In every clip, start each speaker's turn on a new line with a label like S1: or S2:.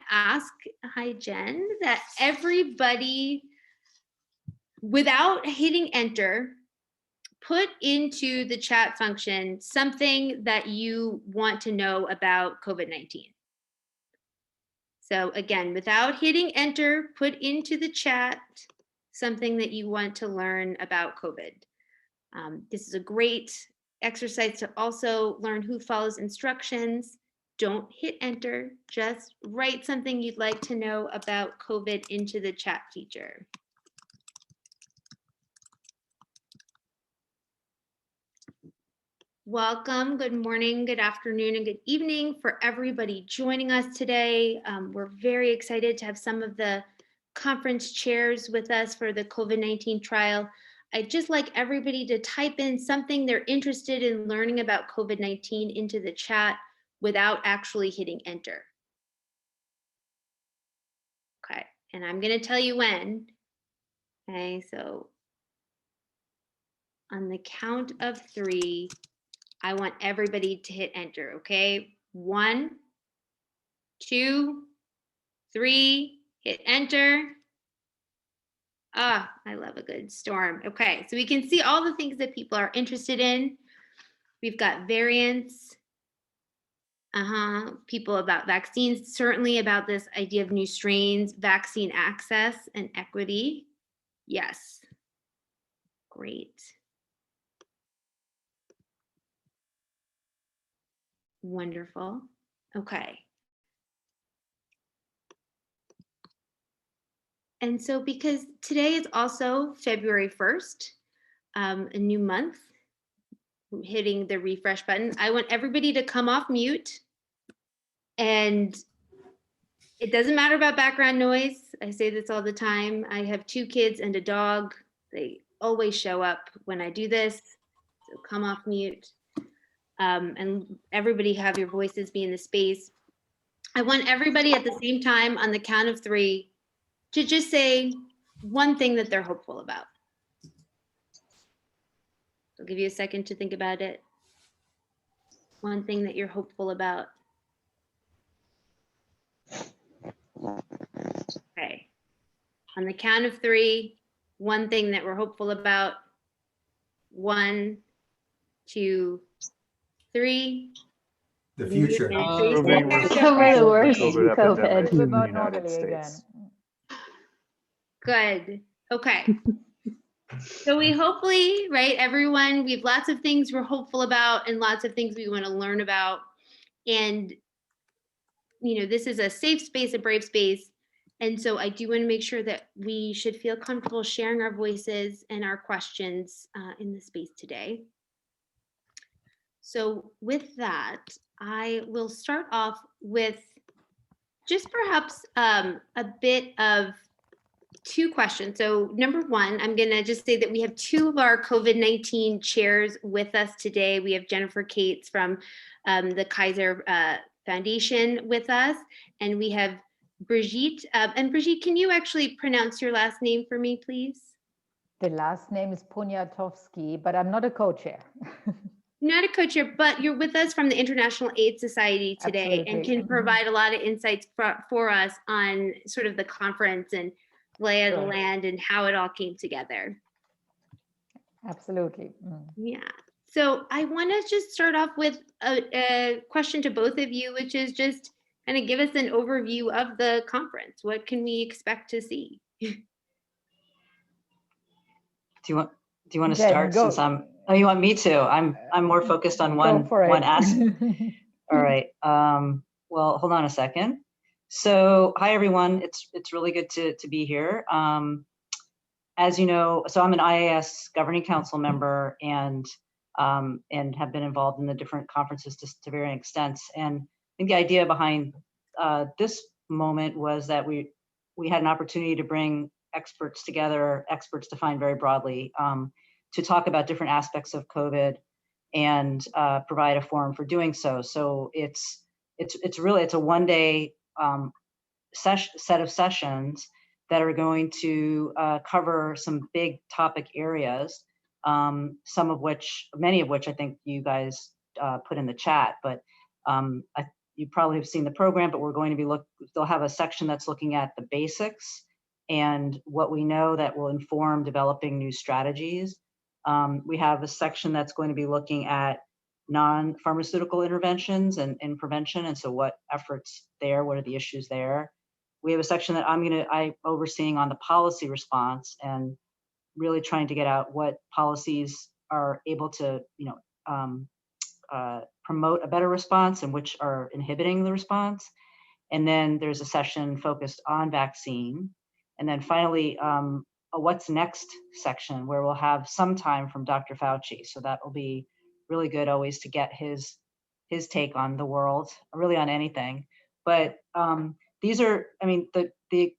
S1: ask, hi Jen, that everybody, without hitting enter, put into the chat function something that you want to know about COVID-19. So again, without hitting enter, put into the chat something that you want to learn about COVID. This is a great exercise to also learn who follows instructions. Don't hit enter, just write something you'd like to know about COVID into the chat feature. Welcome, good morning, good afternoon, and good evening for everybody joining us today. We're very excited to have some of the conference chairs with us for the COVID-19 trial. I'd just like everybody to type in something they're interested in learning about COVID-19 into the chat without actually hitting enter. Okay, and I'm gonna tell you when. Okay, so on the count of 3, I want everybody to hit enter, okay? 1, 2, 3, hit enter. Ah, I love a good storm. Okay, so we can see all the things that people are interested in. We've got variants, people about vaccines, certainly about this idea of new strains, vaccine access and equity. Yes, great. Wonderful. Okay. And so because today is also February 1st, a new month, hitting the refresh button, I want everybody to come off mute. And it doesn't matter about background noise. I say this all the time. I have 2 kids and a dog. They always show up when I do this. So come off mute. And everybody have your voices be in the space. I want everybody at the same time on the count of 3 to just say one thing that they're hopeful about. I'll give you a second to think about it. One thing that you're hopeful about. Okay. On the count of 3, one thing that we're hopeful about. 1, 2, 3.
S2: The future.
S3: Cover the worst COVID.
S4: in the United States.
S1: Good. Okay. So we hopefully, right, everyone, we have lots of things we're hopeful about and lots of things we want to learn about. And, you know, this is a safe space, a brave space. And so I do want to make sure that we should feel comfortable sharing our voices and our questions in the space today. So with that, I will start off with just perhaps a bit of 2 questions. So number 1, I'm gonna just say that we have 2 of our COVID-19 chairs with us today. We have Jennifer Cates from the Kaiser Foundation with us, and we have Brigitte. And Brigitte, can you actually pronounce your last name for me, please?
S3: The last name is Poniatowski, but I'm not a co-chair.
S1: Not a co-chair, but you're with us from the International AIDS Society today. Absolutely. And can provide a lot of insights for us on sort of the conference and lay of the land and how it all came together.
S3: Absolutely.
S1: Yeah. So I want to just start off with a question to both of you, which is just kind of give us an overview of the conference. What can we expect to see?
S5: Do you want to start since I'm? Oh, you want me to? I'm more focused on one aspect. All right. Well, hold on a second. So, hi everyone. It's really good to be here. As you know, so I'm an IAS Governing Council member and have been involved in the different conferences to varying extents. And I think the idea behind this moment was that we had an opportunity to bring experts together, experts defined very broadly, to talk about different aspects of COVID and provide a forum for doing so. So it's a one-day set of sessions that are going to cover some big topic areas, many of which I think you guys put in the chat. But you probably have seen the program, but we're going to be they'll have a section that's looking at the basics and what we know that will inform developing new strategies. We have a section that's going to be looking at non-pharmaceutical interventions and prevention, and so what efforts there, what are the issues there. We have a section that I'm overseeing on the policy response and really trying to get out what policies are able to, promote a better response and which are inhibiting the response. And then there's a session focused on vaccine. And then finally, a what's next section where we'll have some time from Dr. Fauci. So that will be really good always to get his take on the world, really on anything. But these are, the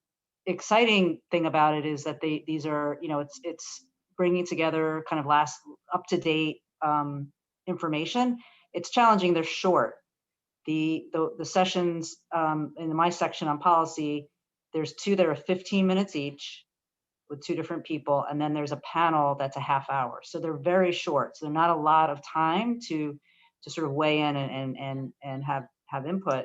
S5: exciting thing about it is that these are, it's bringing together kind of up-to-date information. It's challenging, they're short. The sessions in my section on policy, there's two that are 15 minutes each with two different people, and then there's a panel that's a half hour. So they're very short. So they're not a lot of time to sort of weigh in and have input.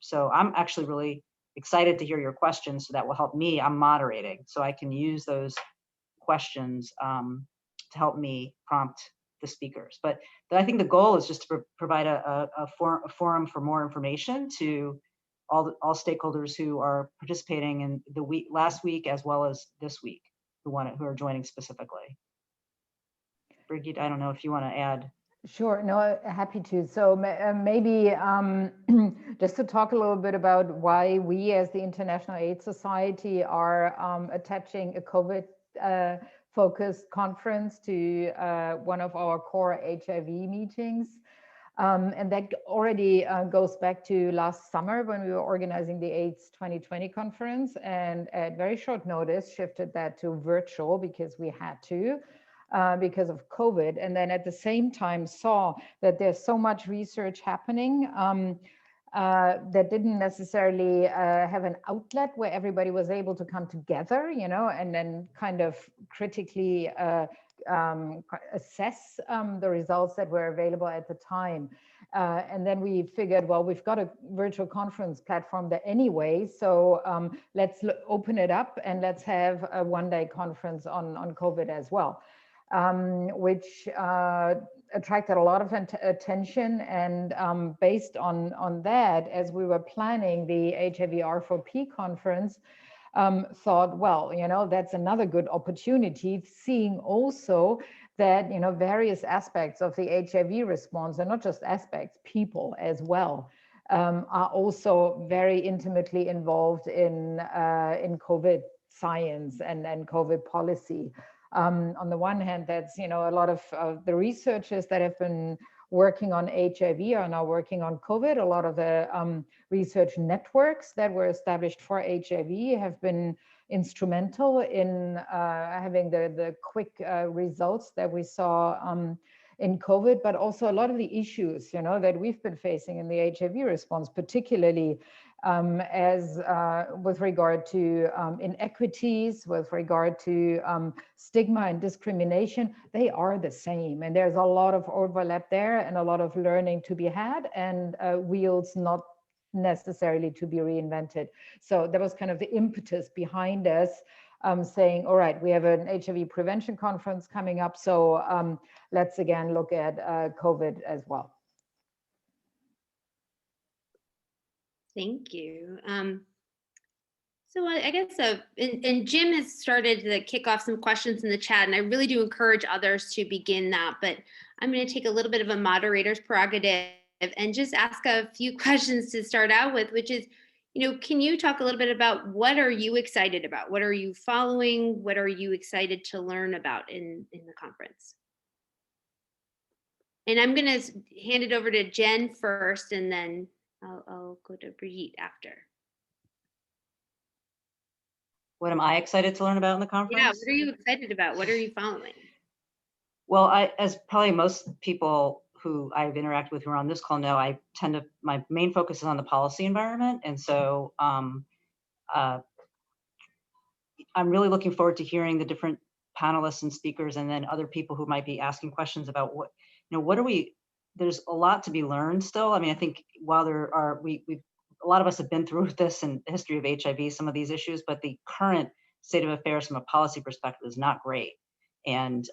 S5: So I'm actually really excited to hear your questions, so that will help me. I'm moderating, so I can use those questions to help me prompt the speakers. But I think the goal is just to provide a forum for more information to all stakeholders who are participating in the last week as well as this week, who are joining specifically. Brigitte, I don't know if you want to add.
S3: Sure, no, happy to. So maybe just to talk a little bit about why we as the International AIDS Society are attaching a COVID focused conference to one of our core HIV meetings. And that already goes back to last summer when we were organizing the AIDS 2020 conference, and at very short notice shifted that to virtual because we had to. Because of COVID, and then at the same time saw that there's so much research happening that didn't necessarily have an outlet where everybody was able to come together, and then kind of critically assess the results that were available at the time. And then we figured, well, we've got a virtual conference platform there anyway, so let's open it up and let's have a one-day conference on COVID as well. Which attracted a lot of attention, and based on that, as we were planning the HIV R4P conference, thought, well, that's another good opportunity, seeing also that various aspects of the HIV response, and not just aspects, people as well, are also very intimately involved in COVID science and COVID policy. On the one hand, that's, a lot of the researchers that have been working on HIV are now working on COVID. A lot of the research networks that were established for HIV have been instrumental in having the quick results that we saw in COVID, but also a lot of the issues, that we've been facing in the HIV response, particularly as with regard to inequities, with regard to stigma and discrimination, they are the same. And there's a lot of overlap there and a lot of learning to be had, and wheels not necessarily to be reinvented. So that was kind of the impetus behind us saying, all right, we have an HIV prevention conference coming up, so let's again look at COVID as well.
S1: Thank you. So I guess, and Jim has started to kick off some questions in the chat, and I really do encourage others to begin that, but I'm going to take a little bit of a moderator's prerogative and just ask a few questions to start out with, which is, can you talk a little bit about what are you excited about? What are you following? What are you excited to learn about in the conference? And I'm going to hand it over to Jen first, and then I'll go to Brigitte after.
S5: What am I excited to learn about in the conference?
S1: Yeah, what are you excited about? What are you following?
S5: Well, as probably most people who I've interacted with who are on this call know, my main focus is on the policy environment. And so I'm really looking forward to hearing the different panelists and speakers, and then other people who might be asking questions about what are we there's a lot to be learned still. I mean, I think while there are, a lot of us have been through this in the history of HIV, some of these issues, but the current state of affairs from a policy perspective is not great. And,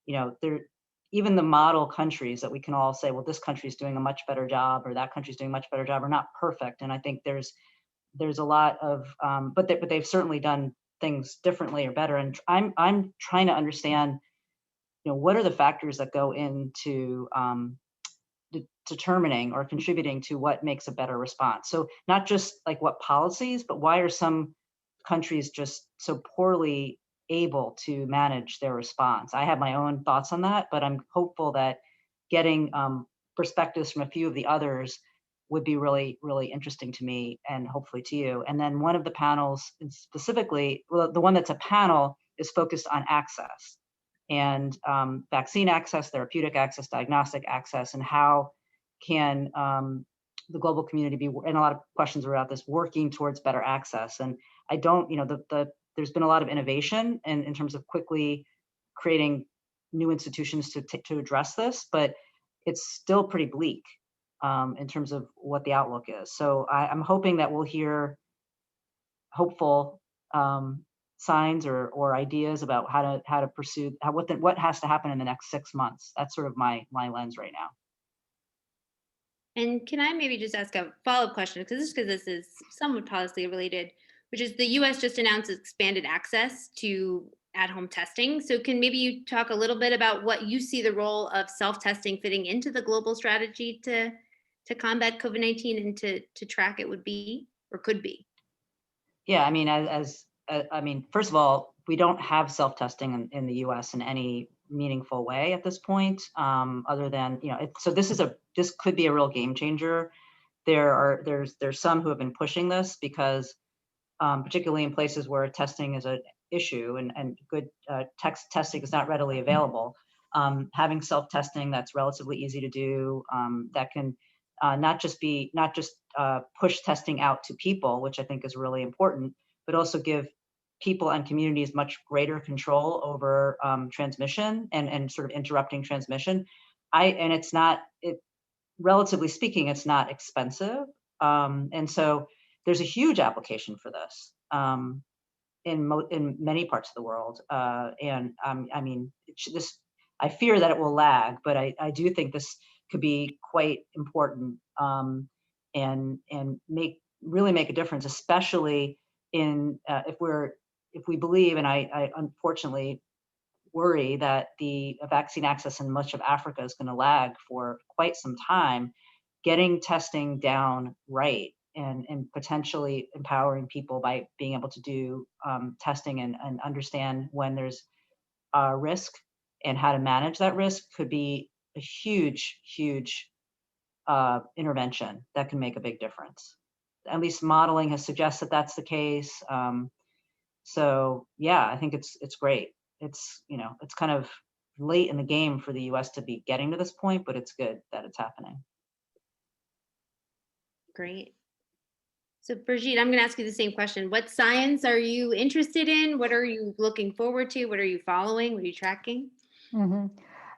S5: you know, even the model countries that we can all say, well, this country is doing a much better job, or that country's doing a much better job, are not perfect. And I think there's a lot of, but they've certainly done things differently or better. And I'm trying to understand, you know, what are the factors that go into determining or contributing to what makes a better response. So not just like what policies, but why are some countries just so poorly able to manage their response? I have my own thoughts on that, but I'm hopeful that getting perspectives from a few of the others would be really, really interesting to me and hopefully to you. And then one of the panels specifically, well, the one that's a panel is focused on access and vaccine access, therapeutic access, diagnostic access, and how can the global community be, and a lot of questions about this, working towards better access. And I don't, you know, there's been a lot of innovation in terms of quickly creating new institutions to address this, but it's still pretty bleak in terms of what the outlook is. So I'm hoping that we'll hear hopeful signs or ideas about how to pursue what has to happen in the next 6 months. That's sort of my lens right now.
S1: And can I maybe just ask a follow-up question, because this is somewhat policy related, which is the U.S. just announced expanded access to at-home testing. So can maybe you talk a little bit about what you see the role of self-testing fitting into the global strategy to combat COVID-19 and to track it would be or could be?
S5: Yeah, I mean, I mean, first of all, we don't have self-testing in the U.S. in any meaningful way at this point, other than, you know, so this could be a real game changer. There's some who have been pushing this because, particularly in places where testing is an issue and good testing is not readily available, having self-testing that's relatively easy to do, that can not just push testing out to people, which I think is really important, but also give people and communities much greater control over transmission and sort of interrupting transmission. Relatively speaking, it's not expensive. And so there's a huge application for this in many parts of the world. I mean, I fear that it will lag, but I do think this could be quite important and really make a difference, especially if we believe, and I unfortunately worry that the vaccine access in much of Africa is going to lag for quite some time. Getting testing down right and potentially empowering people by being able to do testing and understand when there's a risk and how to manage that risk could be a huge, huge intervention that can make a big difference. At least modeling has suggested that's the case. So yeah, I think it's great. It's, you know, it's kind of late in the game for the US to be getting to this point, but it's good that it's happening.
S1: Great. So Brigitte, I'm going to ask you the same question. What science are you interested in? What are you looking forward to? What are you following? What are you tracking?
S3: Mm-hmm.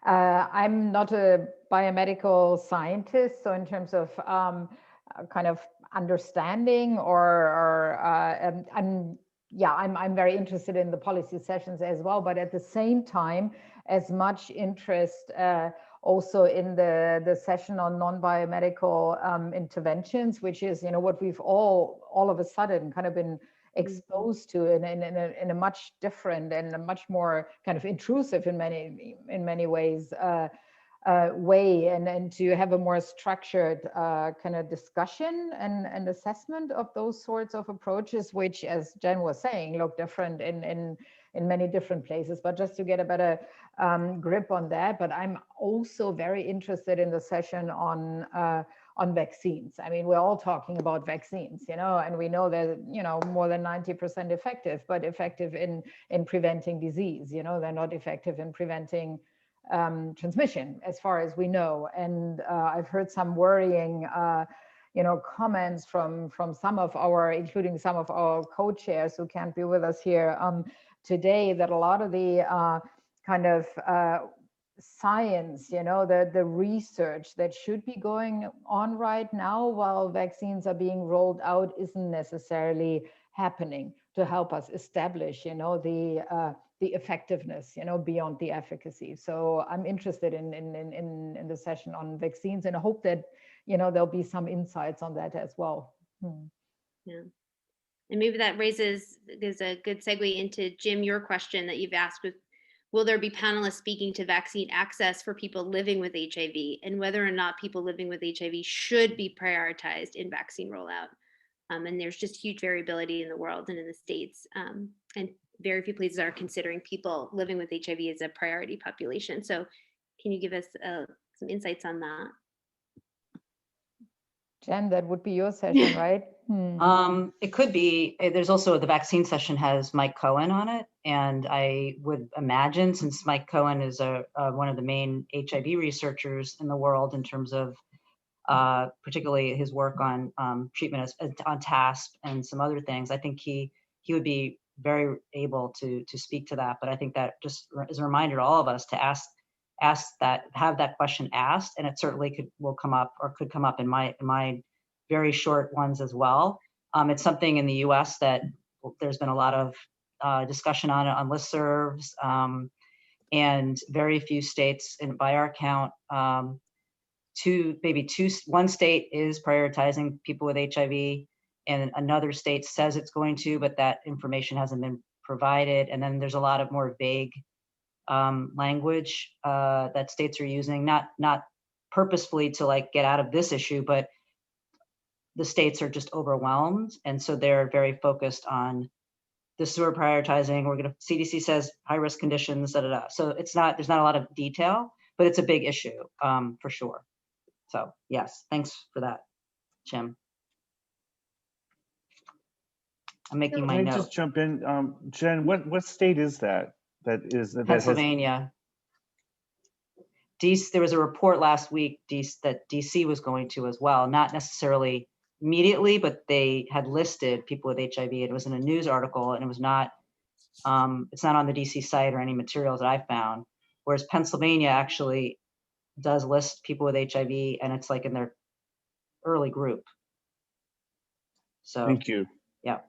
S3: I'm not a biomedical scientist, so in terms of kind of understanding I'm very interested in the policy sessions as well, but at the same time, as much interest also in the session on non-biomedical interventions, which is, you know, what we've all of a sudden kind of been exposed to in a much different and a much more kind of intrusive in many ways way, and to have a more structured kind of discussion and assessment of those sorts of approaches, which, as Jen was saying, look different in many different places, but just to get a better grip on that. But I'm also very interested in the session on vaccines. I mean, we're all talking about vaccines, you know, and we know that, you know, more than 90% effective, but effective in preventing disease. You know, they're not effective in preventing transmission, as far as we know. And I've heard some worrying, you know, comments from some of including some of our co-chairs who can't be with us here today, that a lot of the kind of science, the research that should be going on right now while vaccines are being rolled out isn't necessarily happening to help us establish, the effectiveness, beyond the efficacy. So I'm interested in the session on vaccines, and I hope that, there'll be some insights on that as well.
S1: Yeah. And maybe that is a good segue into, Jim, your question that you've asked with, will there be panelists speaking to vaccine access for people living with HIV, and whether or not people living with HIV should be prioritized in vaccine rollout? And there's just huge variability in the world and in the States. And very few places are considering people living with HIV as a priority population. So can you give us some insights on that?
S3: Jen, that would be your session, right?
S5: It could be. There's also, the vaccine session has Mike Cohen on it. And I would imagine, since Mike Cohen is one of the main HIV researchers in the world in terms of particularly his work on treatment on TASP and some other things, I think he would be very able to speak to that. But I think that just is a reminder to all of us to have that question asked, and it certainly could come up in my very short ones as well. It's something in the U.S. that there's been a lot of discussion on it on listservs, and very few states, and by our count, one state is prioritizing people with HIV, and another state says it's going to, but that information hasn't been provided. And then there's a lot of more vague language that states are using, not purposefully to get out of this issue, but the states are just overwhelmed, and so they're very focused on this. We're prioritizing. CDC says high risk conditions, da da da. So there's not a lot of detail, but it's a big issue for sure. So yes, thanks for that, Jim. I'm making my note.
S2: Can I just jump in, Jen? What state is that?
S5: Pennsylvania. There was a report last week that DC was going to as well, not necessarily immediately, but they had listed people with HIV. It was in a news article, and it was not. It's not on the DC site or any materials that I found. Whereas Pennsylvania actually does list people with HIV, and it's in their early group. So
S2: thank you.
S5: Yeah.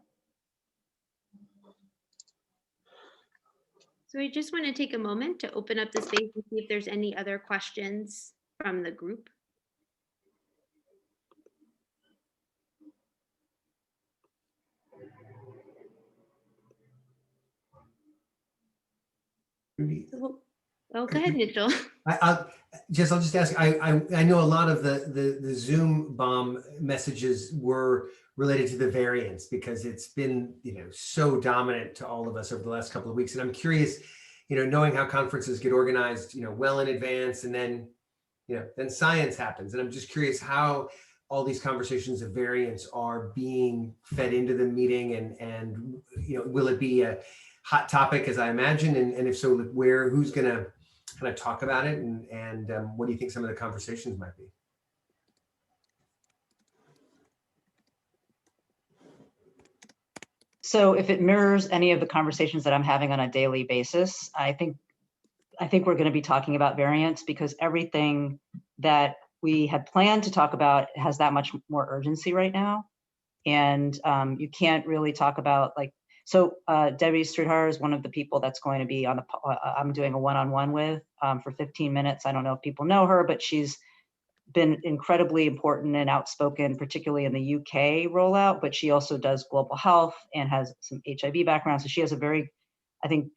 S1: So we just want to take a moment to open up the space and see if there's any other questions from the group. Oh, go ahead, Mitchell.
S4: I'll just ask. I know a lot of the Zoom bomb messages were related to the variants because it's been so dominant to all of us over the last couple of weeks, and I'm curious, knowing how conferences get organized, well in advance, and then then science happens, and I'm just curious how all these conversations of variants are being fed into the meeting, and will it be a hot topic, as I imagine, and if so, who's going to kind of talk about it, and what do you think some of the conversations might be?
S5: So if it mirrors any of the conversations that I'm having on a daily basis, I think we're going to be talking about variants, because everything that we had planned to talk about has that much more urgency right now. And you can't really talk about so Debbie Strudhar is one of the people that's going to be on I'm doing a one-on-one with for 15 minutes. I don't know if people know her, but she's been incredibly important and outspoken, particularly in the UK rollout, but she also does global health and has some HIV background. So she has a very, I think,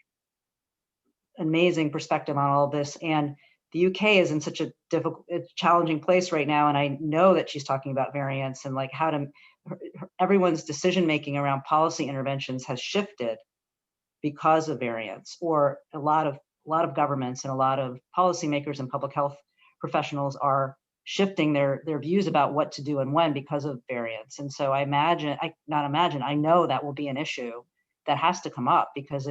S5: amazing perspective on all this. And the UK is in such a challenging place right now. And I know that she's talking about variants and how to, everyone's decision-making around policy interventions has shifted because of variants, or a lot of governments and a lot of policymakers and public health professionals are shifting their views about what to do and when because of variants. And so I know that will be an issue that has to come up, because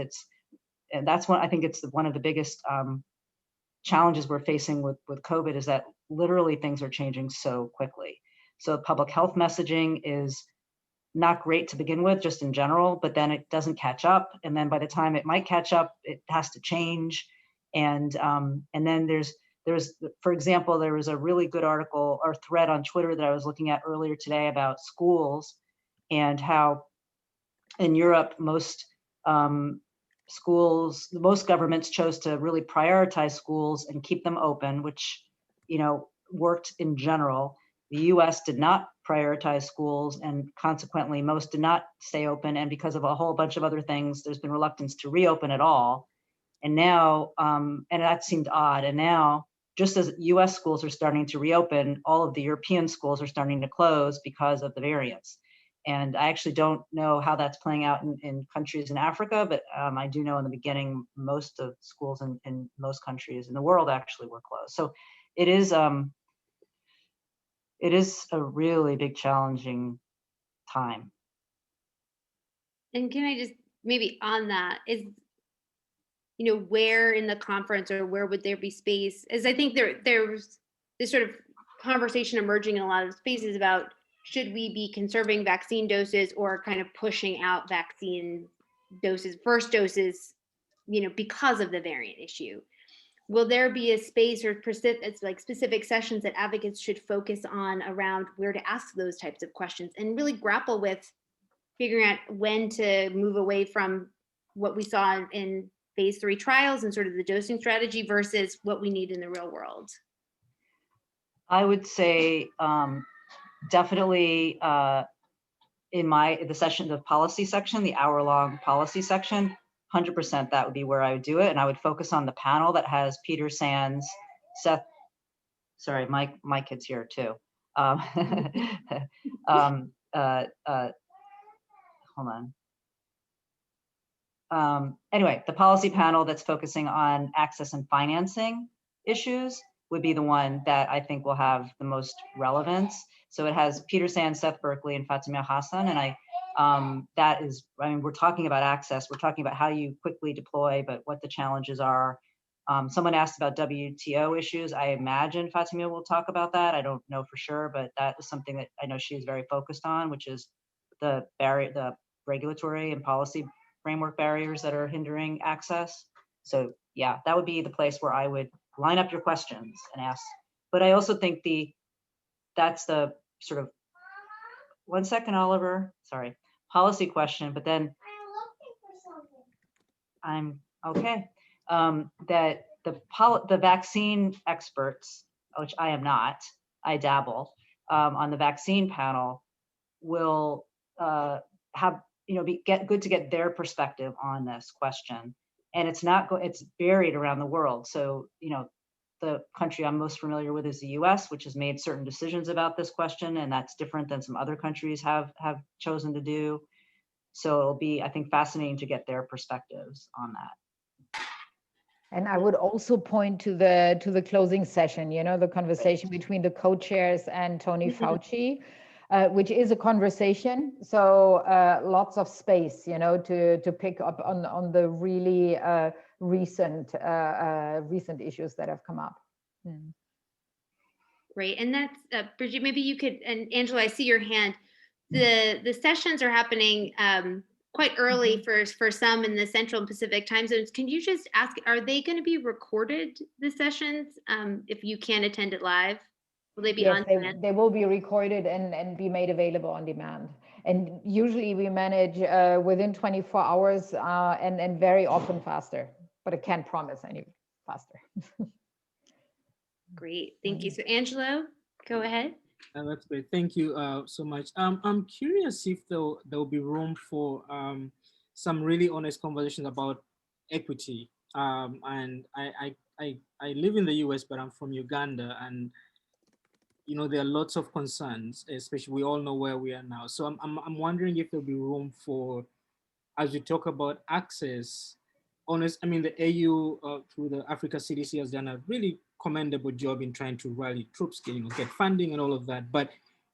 S5: that's one, I think it's one of the biggest challenges we're facing with COVID, is that literally things are changing so quickly. So public health messaging is not great to begin with, just in general, but then it doesn't catch up. And then by the time it might catch up, it has to change. And then there's, for example, there was a really good article or thread on Twitter that I was looking at earlier today about schools and how in Europe, most schools, most governments chose to really prioritize schools and keep them open, which, you know, worked in general. The US did not prioritize schools, and consequently most did not stay open. And because of a whole bunch of other things, there's been reluctance to reopen at all. And now, and that seemed odd. And now, just as US schools are starting to reopen, all of the European schools are starting to close because of the variants. And I actually don't know how that's playing out in countries in Africa, but I do know in the beginning, most of schools in most countries in the world actually were closed. So it is a really big, challenging time.
S1: And can I just maybe on that is, you know, where in the conference or where would there be space? As I think there's this sort of conversation emerging in a lot of spaces about should we be conserving vaccine doses or kind of pushing out vaccine doses, first doses, you know, because of the variant issue. Will there be a space or specific sessions that advocates should focus on around where to ask those types of questions and really grapple with figuring out when to move away from what we saw in phase 3 trials and sort of the dosing strategy versus what we need in the real world?
S5: I would say definitely in the policy section, the hour-long policy section, 100% that would be where I would do it. And I would focus on the panel that has Peter Sands, Seth, sorry, my kid's here too. Hold on. Anyway, the policy panel that's focusing on access and financing issues would be the one that I think will have the most relevance. So it has Peter Sands, Seth Berkley, and Fatemeh Hassan. And that is, I mean, we're talking about access. We're talking about how you quickly deploy, but what the challenges are. Someone asked about WTO issues. I imagine Fatemeh will talk about that. I don't know for sure, but that is something that I know she's very focused on, which is the regulatory and policy framework barriers that are hindering access. So yeah, that would be the place where I would line up your questions and ask. But I also think that's the sort of, one second, Oliver, sorry, policy question, but then I'm okay. That the vaccine experts, which I am not, I dabble, on the vaccine panel will have, you know, good to get their perspective on this question. And it's buried around the world. So, you know, the country I'm most familiar with is the US, which has made certain decisions about this question, and that's different than some other countries have chosen to do. So it'll be, I think, fascinating to get their perspectives on that.
S3: And I would also point to the closing session, you know, the conversation between the co-chairs and Tony Fauci, which is a conversation. So lots of space, you know, to pick up on the really recent issues that have come up.
S1: Great, and that's Bridget. Maybe you could, and Angela, I see your hand. The sessions are happening quite early for some in the Central and Pacific time zones. Can you just ask, are they going to be recorded, the sessions, if you can't attend it live? Will they be on demand?
S3: They will be recorded and be made available on demand. And usually we manage within 24 hours and very often faster, but I can't promise any faster.
S1: Great, thank you. So Angelo, go ahead.
S6: That's great. Thank you so much. I'm curious if there will be room for some really honest conversations about equity. And I live in the US, but I'm from Uganda, and you know there are lots of concerns. Especially, we all know where we are now. So I'm wondering if there'll be room for, as we talk about access, honest. I mean, the AU through the Africa CDC has done a really commendable job in trying to rally troops, get funding and all of that. But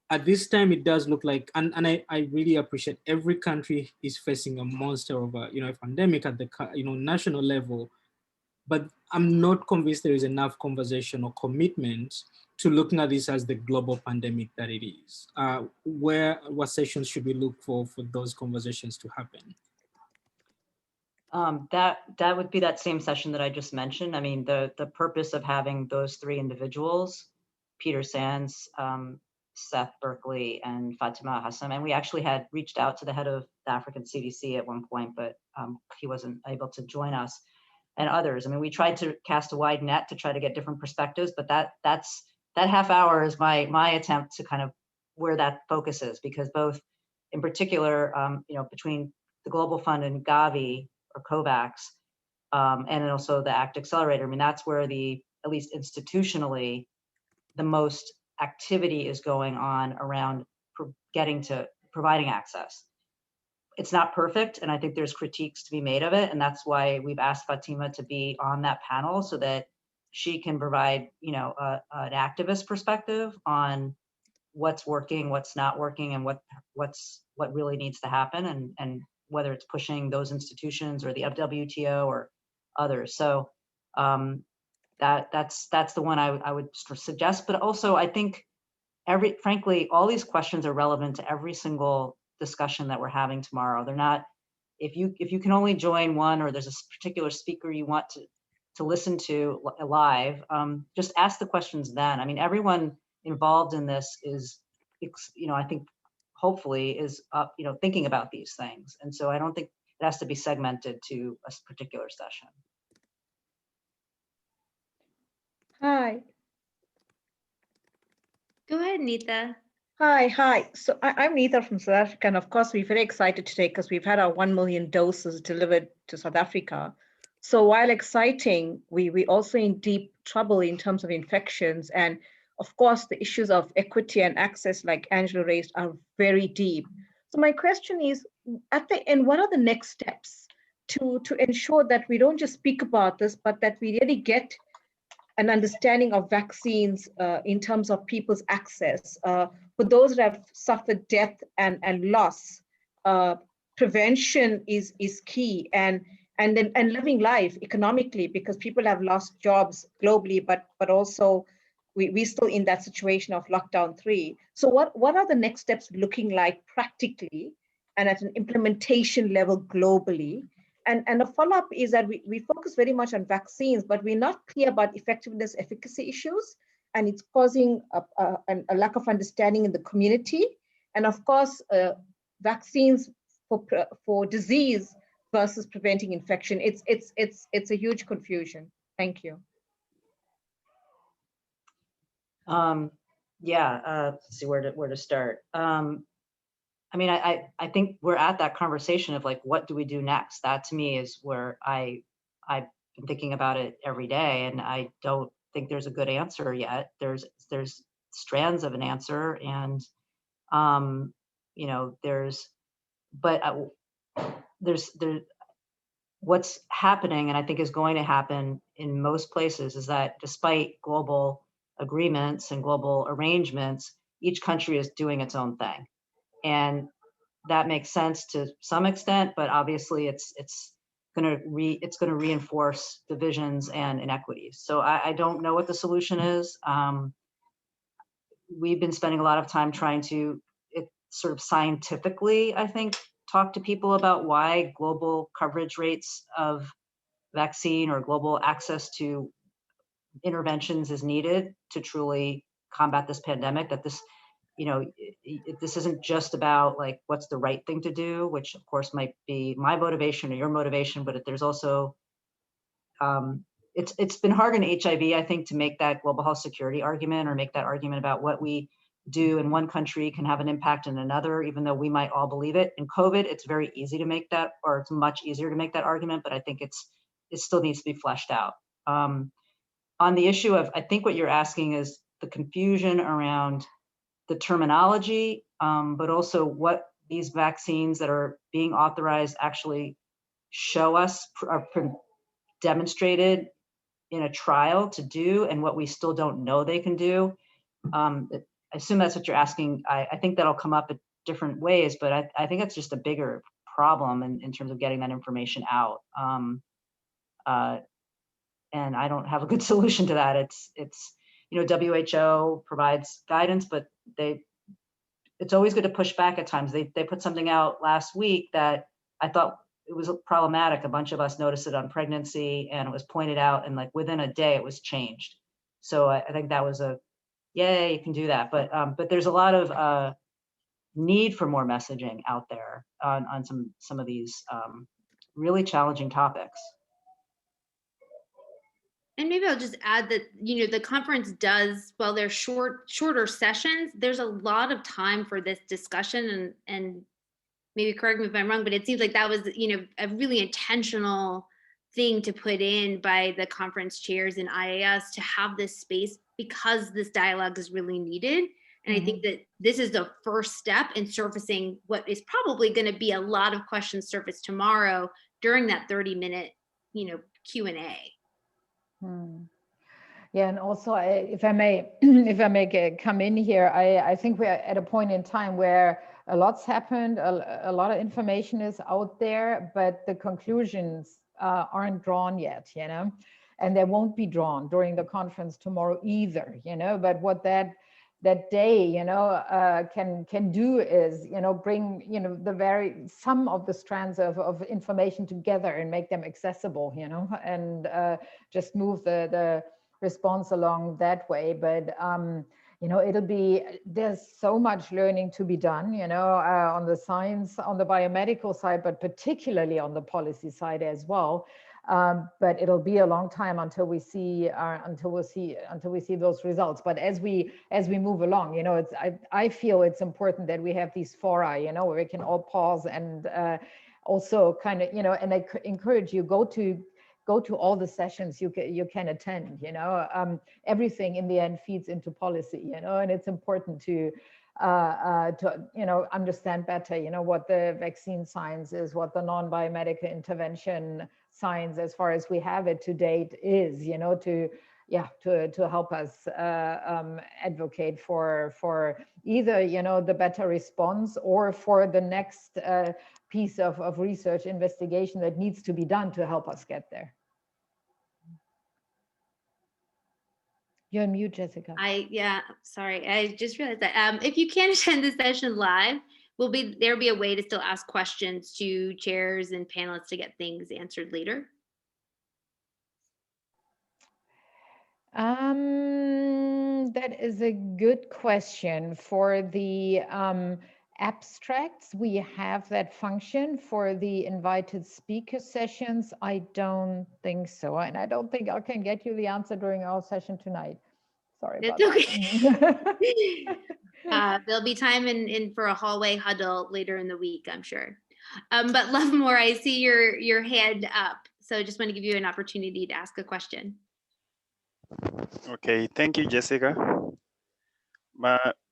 S6: at this time, it does look like, and I really appreciate every country is facing a monster of a pandemic at the national level. But I'm not convinced there is enough conversation or commitment to looking at this as the global pandemic that it is. What sessions should we look for those conversations to happen?
S5: That would be that same session that I just mentioned. I mean, the purpose of having those 3 individuals, Peter Sands, Seth Berkley, and Fatima Hassam, and we actually had reached out to the head of the African CDC at one point, but he wasn't able to join us, and others. I mean, we tried to cast a wide net to try to get different perspectives, but that half hour is my attempt to kind of where that focus is, because both, in particular, between the Global Fund and Gavi or COVAX, and then also the ACT Accelerator. I mean, that's where at least institutionally, the most activity is going on around providing access. It's not perfect, and I think there's critiques to be made of it, and that's why we've asked Fatima to be on that panel so that she can provide, an activist perspective on what's working, what's not working, and what really needs to happen, and whether it's pushing those institutions or the WTO or others. So that's the one I would suggest. But also, I think frankly, all these questions are relevant to every single discussion that we're having tomorrow. They're not, if you can only join one, or there's a particular speaker you want to listen to live, just ask the questions then. I mean, everyone involved in this is, I think hopefully is, thinking about these things. And so I don't think it has to be segmented to a particular session.
S7: Hi.
S1: Go ahead, Neeta.
S7: Hi. So I'm Neeta from South Africa, and of course we're very excited today because we've had our 1 million doses delivered to South Africa. So while exciting, we also in deep trouble in terms of infections, and of course the issues of equity and access, like Angela raised, are very deep. So my question is, at the end, what are the next steps to ensure that we don't just speak about this, but that we really get an understanding of vaccines in terms of people's access? For those that have suffered death and loss, prevention is key, and living life economically, because people have lost jobs globally, but also we're still in that situation of lockdown 3. So what are the next steps looking like practically and at an implementation level globally? And a follow-up is that we focus very much on vaccines, but we're not clear about effectiveness, efficacy issues, and it's causing a lack of understanding in the community. And of course, vaccines for disease versus preventing infection. It's a huge confusion. Thank you.
S5: Let's see where to start. I mean, I think we're at that conversation of like, what do we do next? That to me is where I've been thinking about it every day, and I don't think there's a good answer yet. There's strands of an answer, and there's what's happening, and I think is going to happen in most places, is that despite global agreements and global arrangements, each country is doing its own thing. And that makes sense to some extent, but obviously it's going to reinforce divisions and inequities. So I don't know what the solution is. We've been spending a lot of time trying to sort of scientifically, I think, talk to people about why global coverage rates of vaccine or global access to interventions is needed to truly combat this pandemic. That this, this isn't just about like what's the right thing to do, which of course might be my motivation or your motivation, but there's also it's been hard in HIV, I think, to make that global health security argument, or make that argument about what we do in one country can have an impact in another, even though we might all believe it. In COVID, it's very easy to make that, or it's much easier to make that argument, but I think it still needs to be fleshed out. On the issue of, I think what you're asking is the confusion around the terminology, but also what these vaccines that are being authorized actually show us, are demonstrated in a trial to do, and what we still don't know they can do. I assume that's what you're asking. I think that'll come up in different ways, but I think it's just a bigger problem in terms of getting that information out. And I don't have a good solution to that. It's WHO provides guidance, but it's always good to push back at times. They put something out last week that I thought it was problematic. A bunch of us noticed it on pregnancy, and it was pointed out, and like within a day it was changed. So I think that was a, yay, you can do that. But there's a lot of need for more messaging out there on some of these really challenging topics.
S1: And maybe I'll just add that, you know, the conference does, while they're shorter sessions, there's a lot of time for this discussion, and maybe correct me if I'm wrong, but it seems like that was, you know, a really intentional thing to put in by the conference chairs in IAS to have this space, because this dialogue is really needed. And I think that this is the first step in surfacing what is probably going to be a lot of questions surfaced tomorrow during that 30-minute, you know, Q&A.
S3: Yeah, and also, if I may come in here, I think we're at a point in time where a lot's happened, a lot of information is out there, but the conclusions aren't drawn yet, you know, and they won't be drawn during the conference tomorrow either, you know. But what that day, you know, can do is, you know, bring, you know, some of the strands of information together and make them accessible, you know, and just move the response along that way. But you know, there's so much learning to be done, you know, on the science, on the biomedical side, but particularly on the policy side as well. But it'll be a long time until we see those results. But as we move along, you know, I feel it's important that we have these fora, you know, where we can all pause and also kind of, you know, and I encourage you, go to all the sessions you can attend, you know. Everything in the end feeds into policy, you know, and it's important to you know, understand better, you know, what the vaccine science is, what the non-biomedical intervention science, as far as we have it to date, is, you know, to help us advocate for either, you know, the better response, or for the next piece of research investigation that needs to be done to help us get there. You're on mute, Jessica.
S1: Sorry, I just realized that. If you can't attend the session live, there'll be a way to still ask questions to chairs and panelists to get things answered later.
S3: That is a good question. For the abstracts, we have that function. For the invited speaker sessions, I don't think so. And I don't think I can get you the answer during our session tonight. Sorry about that.
S1: There'll be time in for a hallway huddle later in the week, I'm sure. But Lovemore, I see your hand up. So just want to give you an opportunity to ask a question.
S8: Okay, thank you, Jessica.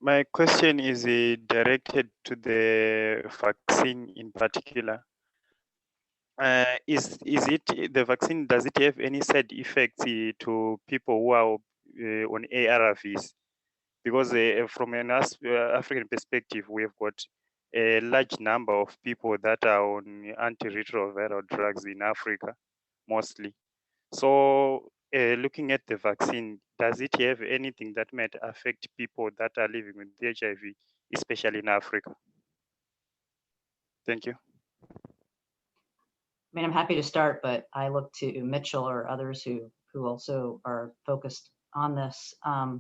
S8: My question is directed to the vaccine in particular. Is it the vaccine? Does it have any side effects to people who are on ARVs? Because from an African perspective, we have got a large number of people that are on antiretroviral drugs in Africa, mostly. So looking at the vaccine, does it have anything that might affect people that are living with HIV, especially in Africa? Thank you.
S5: I mean, I'm happy to start, but I look to Mitchell or others who also are focused on this. I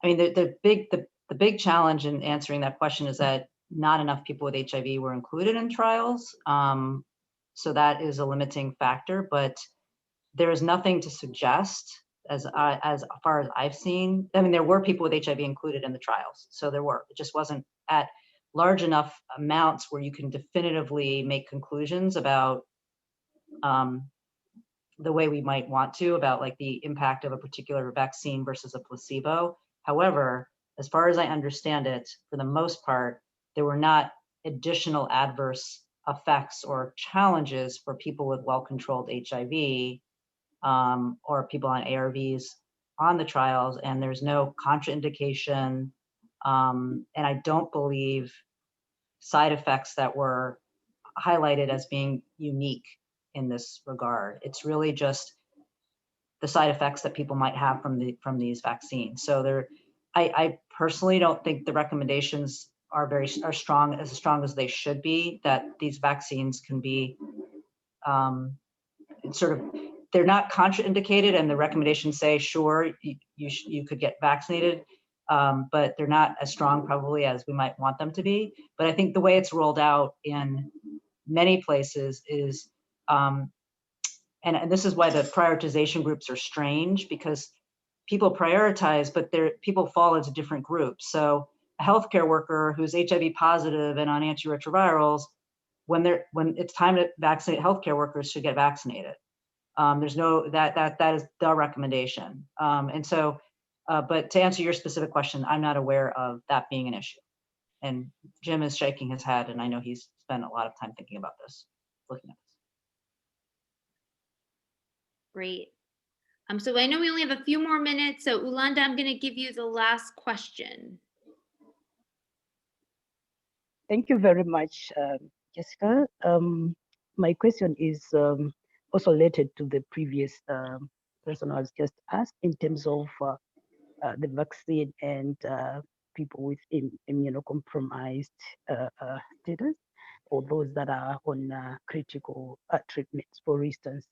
S5: mean, the big challenge in answering that question is that not enough people with HIV were included in trials. So that is a limiting factor, but there is nothing to suggest, as far as I've seen. I mean, there were people with HIV included in the trials, so there were. It just wasn't at large enough amounts where you can definitively make conclusions about the way we might want to, about like the impact of a particular vaccine versus a placebo. However, as far as I understand it, for the most part, there were not additional adverse effects or challenges for people with well-controlled HIV or people on ARVs on the trials, and there's no contraindication. And I don't believe side effects that were highlighted as being unique in this regard. It's really just the side effects that people might have from these vaccines. So I personally don't think the recommendations are strong as they should be, that these vaccines can be sort of, they're not contraindicated, and the recommendations say, sure, you could get vaccinated, but they're not as strong probably as we might want them to be. But I think the way it's rolled out in many places is, and this is why the prioritization groups are strange, because people prioritize, but people fall into different groups. So a healthcare worker who's HIV positive and on antiretrovirals, when it's time to vaccinate healthcare workers, should get vaccinated. There's no, that is the recommendation. And so, but to answer your specific question, I'm not aware of that being an issue. And Jim is shaking his head, and I know he's spent a lot of time thinking about this, looking at this.
S1: Great. So I know we only have a few more minutes, so Ulanda, I'm going to give you the last question.
S9: Thank you very much, Jessica. My question is also related to the previous person I was just asked in terms of the vaccine and people with immunocompromised status, or those that are on critical treatments, for instance,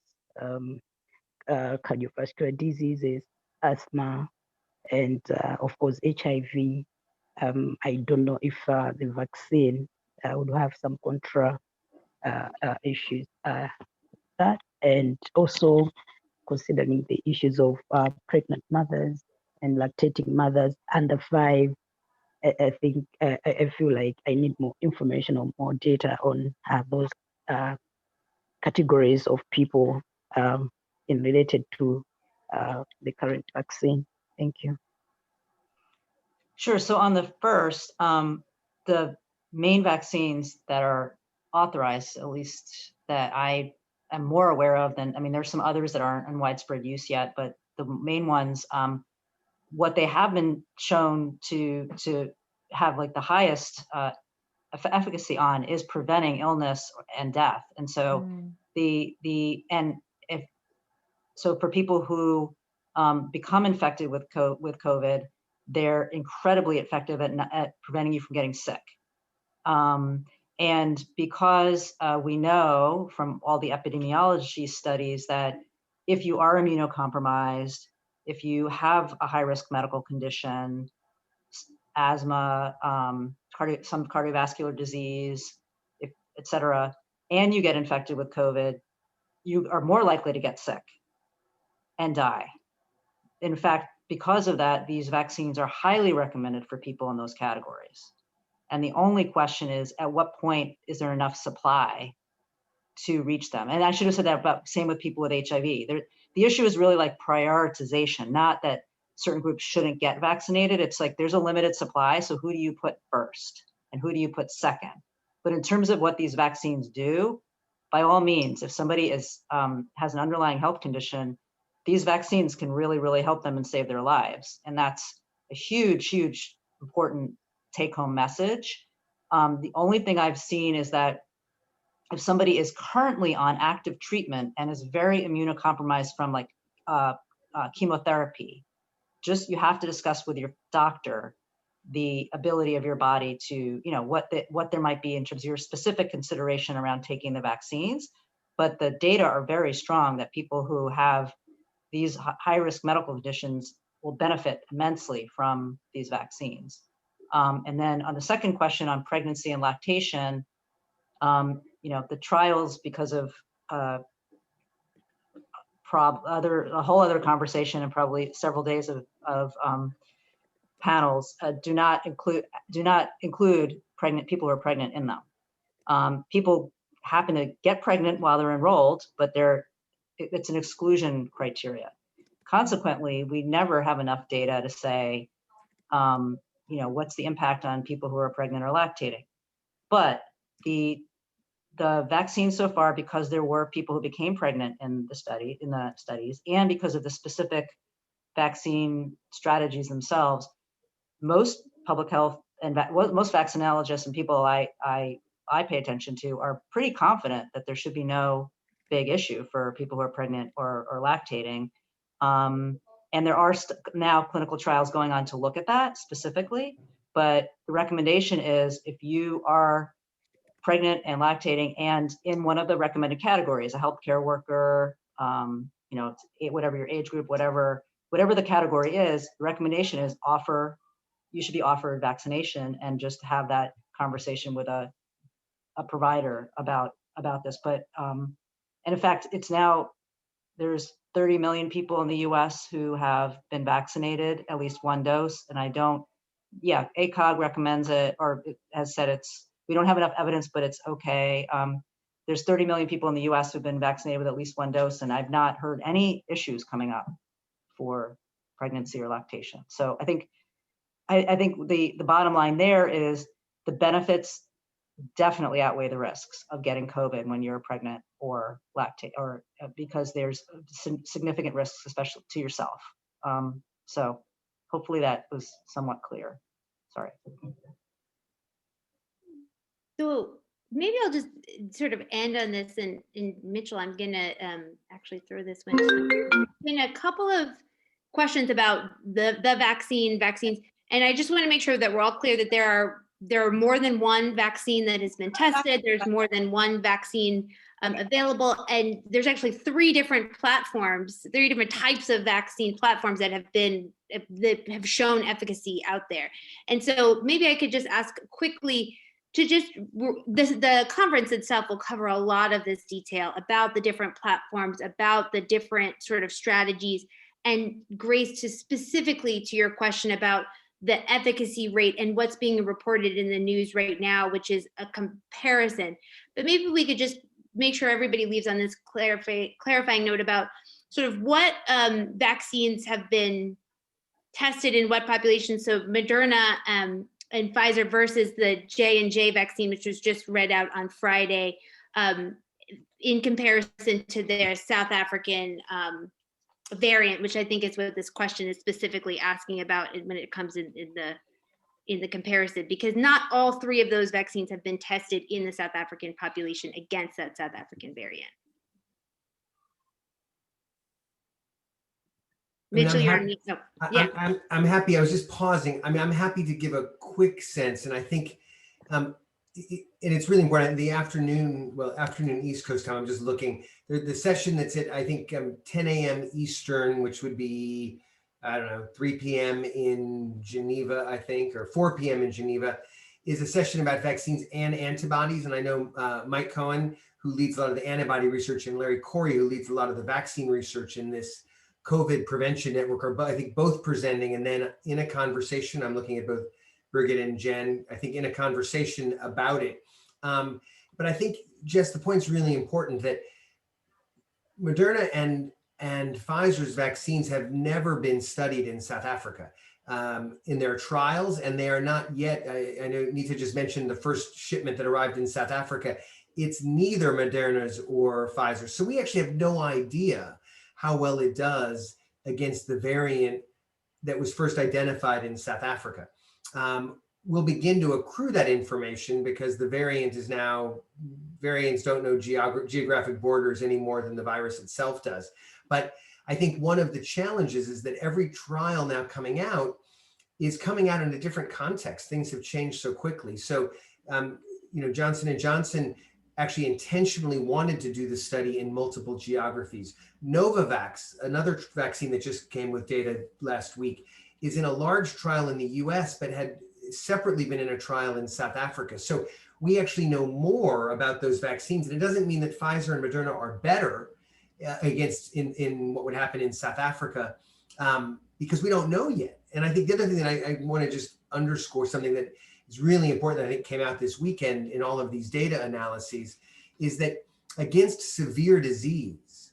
S9: cardiovascular diseases, asthma, and of course HIV. I don't know if the vaccine would have some contra issues that, and also considering the issues of pregnant mothers and lactating mothers under 5. I think I feel like I need more information or more data on those categories of people in related to the current vaccine. Thank you.
S5: Sure. So on the first, the main vaccines that are authorized, at least that I am more aware of than, I mean, there's some others that aren't in widespread use yet, but the main ones, what they have been shown to have like the highest efficacy on is preventing illness and death. And so so for people who become infected with COVID, they're incredibly effective at preventing you from getting sick. And because we know from all the epidemiology studies that if you are immunocompromised, if you have a high-risk medical condition, asthma, some cardiovascular disease, et cetera, and you get infected with COVID, you are more likely to get sick and die. In fact, because of that, these vaccines are highly recommended for people in those categories. And the only question is, at what point is there enough supply to reach them? And I should have said that about same with people with HIV. The issue is really like prioritization, not that certain groups shouldn't get vaccinated. It's like there's a limited supply, so who do you put first and who do you put second? But in terms of what these vaccines do, by all means, if somebody has an underlying health condition, these vaccines can really, really help them and save their lives. And that's a huge, huge, important take-home message. The only thing I've seen is that if somebody is currently on active treatment and is very immunocompromised from like chemotherapy, you have to discuss with your doctor the ability of your body to, what there might be in terms of your specific consideration around taking the vaccines. But the data are very strong that people who have these high-risk medical conditions will benefit immensely from these vaccines. And then on the second question on pregnancy and lactation, the trials, because of a whole other conversation and probably several days of panels, do not include pregnant people who are pregnant in them. People happen to get pregnant while they're enrolled, but it's an exclusion criteria. Consequently, we never have enough data to say, what's the impact on people who are pregnant or lactating. But the vaccine so far, because there were people who became pregnant in the studies, and because of the specific vaccine strategies themselves, most public health and most vaccinologists and people I pay attention to are pretty confident that there should be no big issue for people who are pregnant or lactating. And there are now clinical trials going on to look at that specifically, but the recommendation is if you are pregnant and lactating, and in one of the recommended categories, a healthcare worker, you know, whatever your age group, whatever the category is, the recommendation is you should be offered vaccination, and just have that conversation with a provider about this. But and in fact, there's 30 million people in the US who have been vaccinated, at least one dose. And ACOG recommends it, or it has said we don't have enough evidence, but it's okay. There's 30 million people in the US who've been vaccinated with at least one dose, and I've not heard any issues coming up for pregnancy or lactation. So I think the bottom line there is the benefits definitely outweigh the risks of getting COVID when you're pregnant or lactate, or because there's significant risks, especially to yourself. So hopefully that was somewhat clear. Sorry.
S1: So maybe I'll just sort of end on this, and Mitchell, I'm gonna actually throw this one to you. In a couple of questions about the vaccines, and I just want to make sure that we're all clear that there are more than one vaccine that has been tested. There's more than one vaccine available, and there's actually 3 different platforms, 3 different types of vaccine platforms that have shown efficacy out there. And so maybe I could just ask quickly to the conference itself will cover a lot of this detail about the different platforms, about the different sort of strategies, and Grace, specifically to your question about the efficacy rate and what's being reported in the news right now, which is a comparison. But maybe we could just make sure everybody leaves on this clarifying note about sort of what vaccines have been tested in what population. So Moderna and Pfizer versus the J&J vaccine, which was just read out on Friday, in comparison to their South African variant, which I think is what this question is specifically asking about when it comes in the comparison, because not all 3 of those vaccines have been tested in the South African population against that South African variant. Mitchell, you're on mute. Oh, yeah.
S4: I'm happy. I was just pausing. I mean, I'm happy to give a quick sense, and I think, and it's really important. The afternoon East Coast time. I'm just looking. The session that's at, I think, 10 a.m. Eastern, which would be, I don't know, 3 p.m. in Geneva, I think, or 4 p.m. in Geneva, is a session about vaccines and antibodies. And I know Mike Cohen, who leads a lot of the antibody research, and Larry Corey, who leads a lot of the vaccine research in this COVID prevention network, are, I think, both presenting. And then in a conversation, I'm looking at both Birgit and Jen, I think, in a conversation about it. But I think, Jess, the point's really important that Moderna and Pfizer's vaccines have never been studied in South Africa in their trials, and they are not yet. I know Nita just mentioned the first shipment that arrived in South Africa. It's neither Moderna's or Pfizer. So we actually have no idea how well it does against the variant that was first identified in South Africa. We'll begin to accrue that information because the variant is now, variants don't know geographic borders any more than the virus itself does. But I think one of the challenges is that every trial now coming out is coming out in a different context. Things have changed so quickly. So, Johnson & Johnson actually intentionally wanted to do the study in multiple geographies. Novavax, another vaccine that just came with data last week, is in a large trial in the US, but had separately been in a trial in South Africa. So we actually know more about those vaccines. And it doesn't mean that Pfizer and Moderna are better against in what would happen in South Africa, because we don't know yet. And I think the other thing that I want to just underscore, something that is really important that I think came out this weekend in all of these data analyses, is that against severe disease,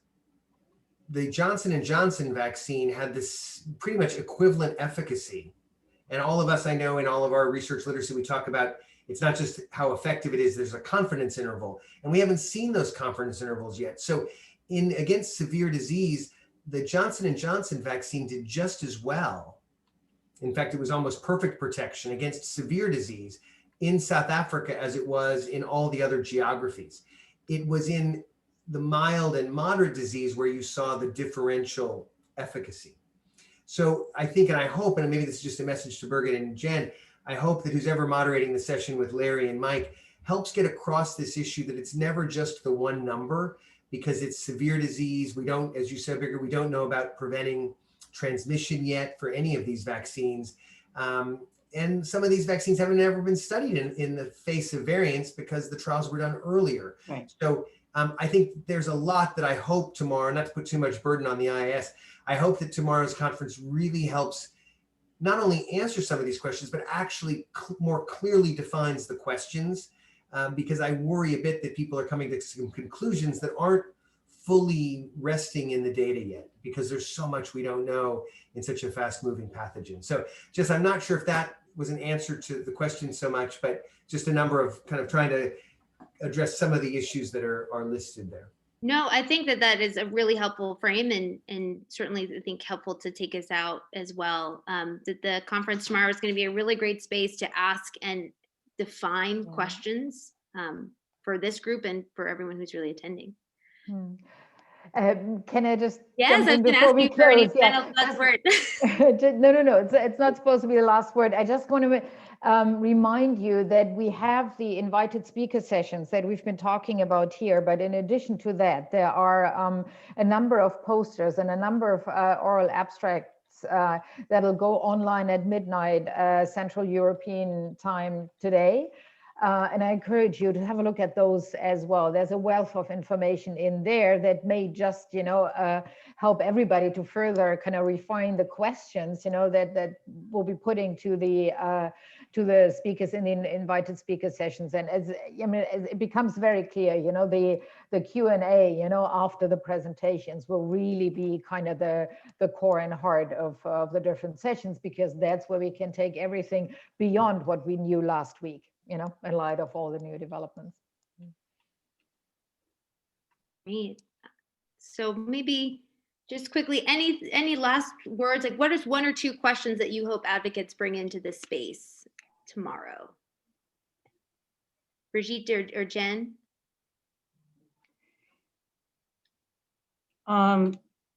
S4: the Johnson & Johnson vaccine had this pretty much equivalent efficacy. And all of us, I know, in all of our research literacy, we talk about it's not just how effective it is, there's a confidence interval. And we haven't seen those confidence intervals yet. So against severe disease, the Johnson & Johnson vaccine did just as well. In fact, it was almost perfect protection against severe disease in South Africa as it was in all the other geographies. It was in the mild and moderate disease where you saw the differential efficacy. So I think, and I hope, and maybe this is just a message to Birgit and Jen, I hope that who's ever moderating the session with Larry and Mike helps get across this issue that it's never just the one number, because it's severe disease. We don't, as you said, Birgit, we don't know about preventing transmission yet for any of these vaccines. And some of these vaccines haven't ever been studied in the face of variants because the trials were done earlier.
S5: Right.
S4: So I think there's a lot that I hope tomorrow, not to put too much burden on the IIS, I hope that tomorrow's conference really helps not only answer some of these questions, but actually more clearly defines the questions, because I worry a bit that people are coming to some conclusions that aren't fully resting in the data yet, because there's so much we don't know in such a fast moving pathogen. So just, I'm not sure if that was an answer to the question so much, but just a number of kind of trying to address some of the issues that are listed there.
S1: No, I think that that is a really helpful frame, and certainly I think helpful to take us out as well. That the conference tomorrow is going to be a really great space to ask and define questions for this group and for everyone who's really attending.
S3: Can I just
S1: yes,
S3: jump in
S1: I
S3: before we close?
S1: Yeah. Last word.
S3: No. It's not supposed to be the last word. I just want to remind you that we have the invited speaker sessions that we've been talking about here. But in addition to that, there are a number of posters and a number of oral abstracts that'll go online at midnight Central European time today. And I encourage you to have a look at those as well. There's a wealth of information in there that may just, help everybody to further kind of refine the questions, that we'll be putting to the speakers in the invited speaker sessions. And as it becomes very clear, the Q&A, after the presentations will really be kind of the core and heart of the different sessions, because that's where we can take everything beyond what we knew last week. In light of all the new developments.
S1: Great. So maybe just quickly, any last words? Like, what is one or two questions that you hope advocates bring into this space tomorrow? Brigitte or Jen?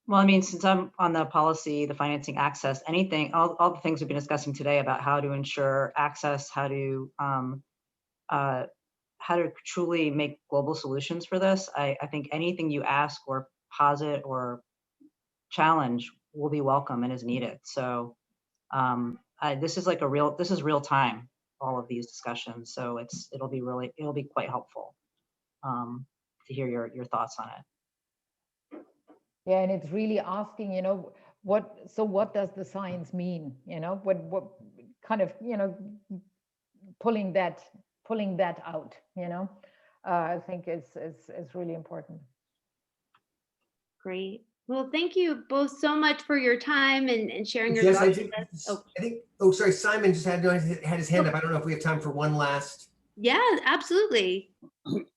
S5: Well, I mean, since I'm on the policy, the financing, access, anything, all the things we've been discussing today about how to ensure access, how to truly make global solutions for this, I think anything you ask or posit or challenge will be welcome and is needed. So this is like this is real time, all of these discussions. So it'll be quite helpful to hear your thoughts on it.
S3: Yeah, and it's really asking, what does the science mean? What kind of, pulling that out, I think is really important.
S1: Great. Well, thank you both so much for your time and sharing your
S4: yes,
S1: thoughts.
S4: Sorry, Simon just had his hand up. I don't know if we have time for one last.
S1: Yeah, absolutely.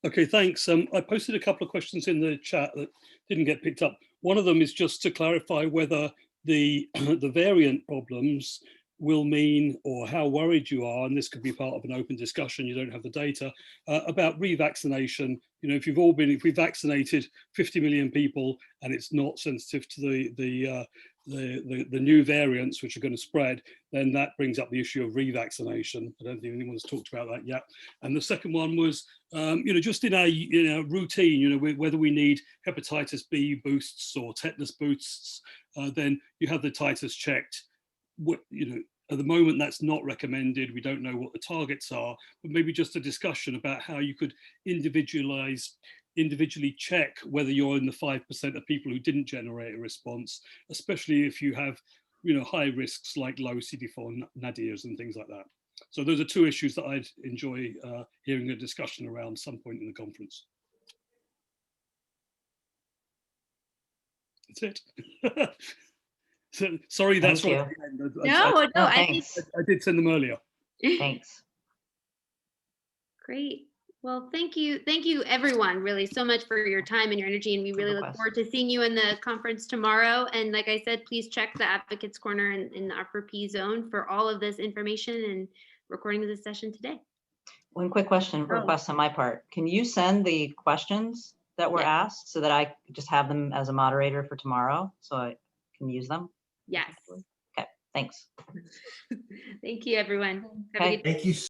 S10: Okay, thanks. I posted a couple of questions in the chat that didn't get picked up. One of them is just to clarify whether the variant problems will mean, or how worried you are, and this could be part of an open discussion, you don't have the data, about revaccination. If we vaccinated 50 million people and it's not sensitive to the new variants which are going to spread, then that brings up the issue of revaccination. I don't think anyone's talked about that yet. And the second one was, just in our routine, whether we need hepatitis B boosts or tetanus boosts, then you have the titers checked. At the moment, that's not recommended. We don't know what the targets are, but maybe just a discussion about how you could individually check whether you're in the 5% of people who didn't generate a response, especially if you have, high risks like low CD4 nadirs and things like that. So those are two issues that I'd enjoy hearing a discussion around some point in the conference. That's it. So, sorry, that's
S5: Thank
S10: what.
S1: No,
S10: I did send them earlier.
S5: Thanks.
S1: Great. Well, thank you everyone really so much for your time and your energy, and we really look forward to seeing you in the conference tomorrow. And like I said, please check the Advocates Corner in the upper P zone for all of this information and recording of this session today.
S5: One quick request on my part. Can you send the questions that were asked so that I just have them as a moderator for tomorrow so I can use them?
S1: Yes.
S5: Okay, thanks.
S1: Thank you, everyone.
S5: Okay.
S4: Thank you